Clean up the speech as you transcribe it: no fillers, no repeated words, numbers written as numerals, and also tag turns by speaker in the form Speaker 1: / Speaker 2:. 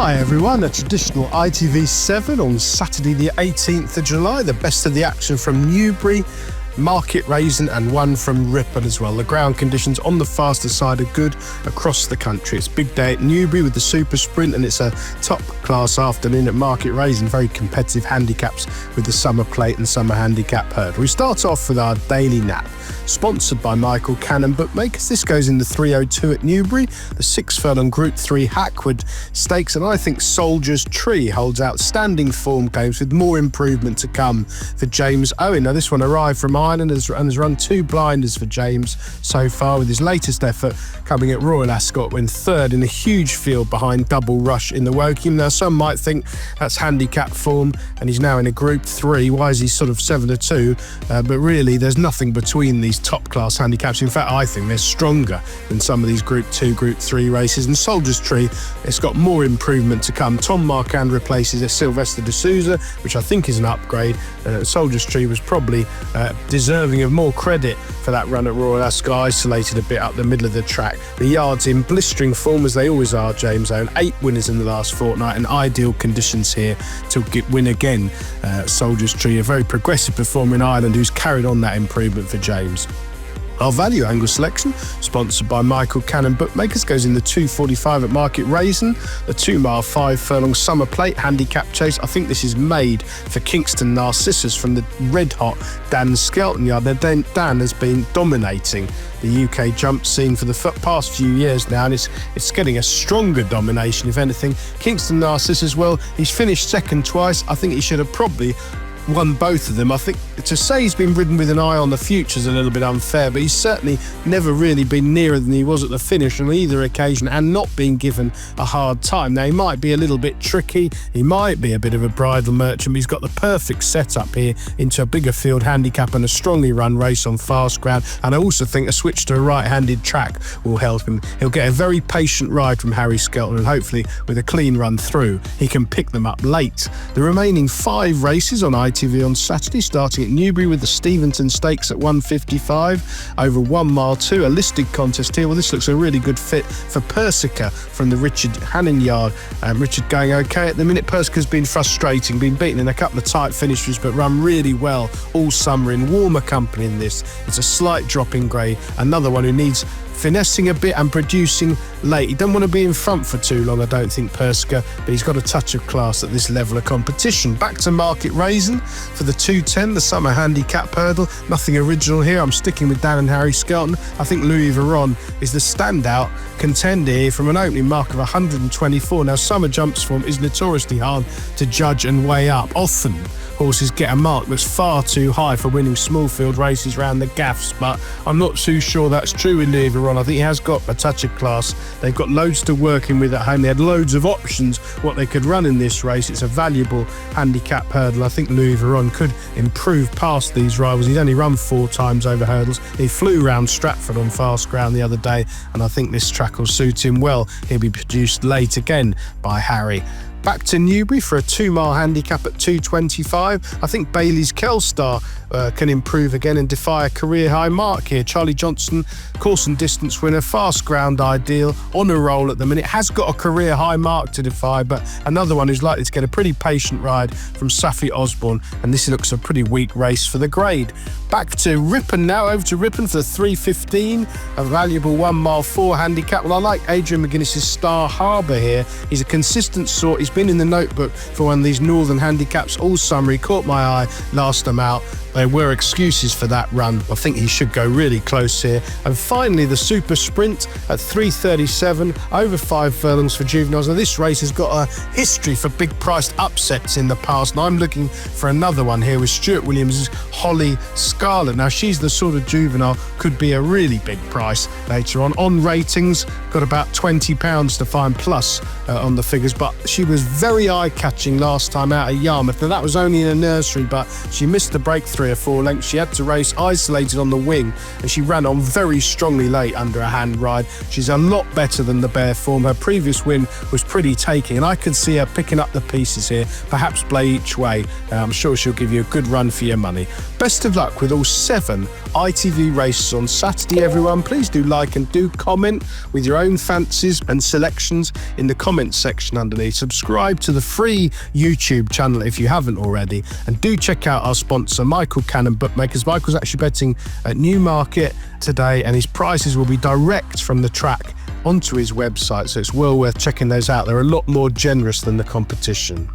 Speaker 1: Hi everyone, a traditional ITV 7 on Saturday the 18th of July. The best of the action from Newbury, Market Raisin and one from Ripon as well. The ground conditions on the faster side are good across the country. It's a big day at Newbury with the Super Sprint, and it's a top class afternoon at Market Raisin. Very competitive handicaps with the Summer Plate and Summer Handicap Hurdle. We start off with our daily nap, sponsored by Michael Cannon Bookmakers. This goes in the 302 at Newbury, the 6 furlong Group 3 Hackwood Stakes, and I think Soldier's Tree holds outstanding form games with more improvement to come for James Owen. Now this one arrived from Ireland and has run 2 blinders for James so far, with his latest effort coming at Royal Ascot when third in a huge field behind Double Rush in the Woking. Now some might think that's handicap form and he's now in a Group 3. Why is he sort of 7-2? But really there's nothing between these top class handicaps. In fact, I think they're stronger than some of these Group 2, Group 3 races. And Soldier's Tree, it's got more improvement to come. Tom Marquand replaces Sylvester de Souza, which I think is an upgrade. Soldier's Tree was probably deserving of more credit for that run at Royal Ascot, isolated a bit up the middle of the track. The yards in blistering form as they always are, James Owen. 8 winners in the last fortnight and ideal conditions here to win again. Soldier's Tree, a very progressive performer in Ireland who's carried on that improvement for James. Our value angle selection, sponsored by Michael Cannon Bookmakers, goes in the 245 at Market Raisin, the 2 mile 5 furlong Summer Plate Handicap Chase. I think this is made for Kingston Narcissus from the red hot Dan Skelton yard. Now, Dan has been dominating the UK jump scene for the past few years now, and it's getting a stronger domination, if anything. Kingston Narcissus, well, he's finished second twice. I think he should have probably won both of them. I think to say he's been ridden with an eye on the future is a little bit unfair, but he's certainly never really been nearer than he was at the finish on either occasion and not been given a hard time. Now, he might be a little bit tricky, he might be a bit of a bridle merchant, but he's got the perfect setup here into a bigger field handicap and a strongly run race on fast ground. And I also think a switch to a right-handed track will help him. He'll get a very patient ride from Harry Skelton, and hopefully with a clean run through he can pick them up late. The remaining 5 races on ITV on Saturday, starting at Newbury with the Steventon Stakes at 155 over 1 mile 2, a listed contest here. Well, this looks a really good fit for Persica from the Richard Hannon yard. Richard going okay at the minute. Persica's been frustrating, been beaten in a couple of tight finishes, but run really well all summer in warmer company in this. It's a slight drop in grade, another one who needs finessing a bit and producing late. He doesn't want to be in front for too long, I don't think, Persica, but he's got a touch of class at this level of competition. Back to Market Raisin for the 210, the Summer Handicap Hurdle. Nothing original here. I'm sticking with Dan and Harry Skelton. I think Louis Veron is the standout contender here from an opening mark of 124. Now, summer jumps form is notoriously hard to judge and weigh up. Often horses get a mark that's far too high for winning small field races around the gaffs, but I'm not too sure that's true with Louis Veron. I think he has got a touch of class. They've got loads to working with at home. They had loads of options what they could run in this race. It's a valuable handicap hurdle. I think Louis Veron could improve past these rivals. He's only run 4 times over hurdles. He flew round Stratford on fast ground the other day, and I think this track will suit him well. He'll be produced late again by Harry. Back to Newbury for a 2 mile handicap at 225. I think Bailey's Kelstar can improve again and defy a career high mark here. Charlie Johnson, course and distance winner, fast ground ideal, on a roll at the minute, has got a career high mark to defy, but another one who's likely to get a pretty patient ride from Safi Osborne, and this looks a pretty weak race for the grade. Back to Ripon now, over to Ripon for the 315, a valuable 1 mile 4 handicap. Well, I like Adrian McGuinness's Star Harbour here. He's a consistent sort. He's been in the notebook for one of these northern handicaps all summer. He caught my eye last time out. There were excuses for that run. I think he should go really close here. And finally, the Super Sprint at 337, over 5 furlongs for juveniles. Now, this race has got a history for big-priced upsets in the past, and I'm looking for another one here with Stuart Williams' Holly Scarlett. Now, she's the sort of juvenile could be a really big price later on. On ratings, got about £20 to find plus on the figures, but she was very eye-catching last time out at Yarmouth. Now, that was only in a nursery, but she missed the breakthrough 3 or 4 lengths. She had to race isolated on the wing, and she ran on very strongly late under a hand ride. She's a lot better than the bare form. Her previous win was pretty taking, and I could see her picking up the pieces here, perhaps play each way. I'm sure she'll give you a good run for your money. Best of luck with all 7 ITV races on Saturday, everyone. Please do like and do comment with your own fancies and selections in the comments section underneath. Subscribe to the free YouTube channel if you haven't already, and do check out our sponsor, Michael Cannon Bookmakers. Michael's actually betting at Newmarket today, and his prices will be direct from the track onto his website, so it's well worth checking those out. They're a lot more generous than the competition.